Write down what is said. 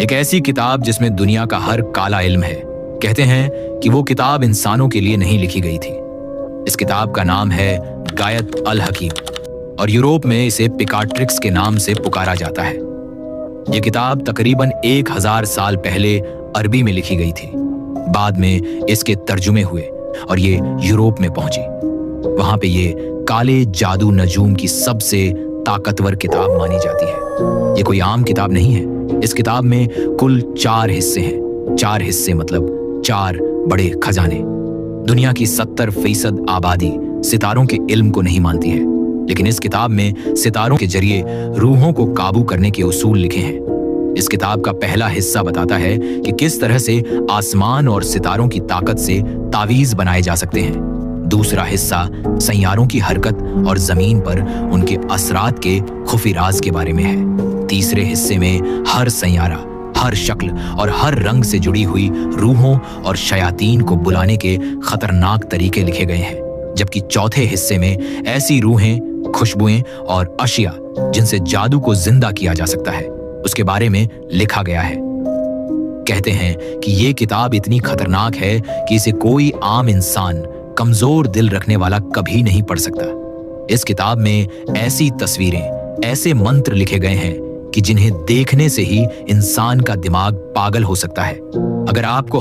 एक ऐसी किताब जिसमें दुनिया का हर काला इल्म है। कहते हैं कि वो किताब इंसानों के लिए नहीं लिखी गई थी। इस किताब का नाम है गायत अल हकीम और यूरोप में इसे पिकाट्रिक्स के नाम से पुकारा जाता है। ये किताब तकरीबन 1000 साल पहले अरबी में लिखी गई थी। बाद में इसके तर्जुमे हुए और ये यूरोप में पहुंची। वहां पे ये काले जादू नजूम की सबसे ताकतवर किताब मानी जाती है। ये कोई आम किताब नहीं है। इस किताब में कुल 4 हिस्से हैं। 4 हिस्से मतलब 4 बड़े खजाने। दुनिया की 70% आबादी सितारों के इल्म को नहीं मानती है, लेकिन इस किताब में सितारों के जरिए रूहों को काबू करने के उसूल लिखे हैं। इस किताब का पहला हिस्सा बताता है कि किस तरह से आसमान और सितारों की ताकत से तावीज बनाए जा सकते हैं। दूसरा हिस्सा सैयारों की हरकत और जमीन पर उनके असरात के खुफी राज के बारे में है। तीसरे हिस्से में हर सैयारा, हर शक्ल और हर रंग से जुड़ी हुई रूहों और शयातीन को बुलाने के खतरनाक तरीके लिखे गए हैं। जबकि चौथे हिस्से में ऐसी रूहें, खुशबुएं और अशिया जिनसे जादू को जिंदा किया जा सकता है, उसके बारे में लिखा गया है। कहते हैं कि ये किताब इतनी खतरनाक है कि इसे कोई आम इंसान, कमजोर दिल रखने वाला कभी नहीं पढ़ सकता। इस किताब में ऐसी तस्वीरें, ऐसे मंत्र लिखे गए हैं कि जिन्हें देखने से ही इंसान का दिमाग पागल हो सकता है। अगर आपको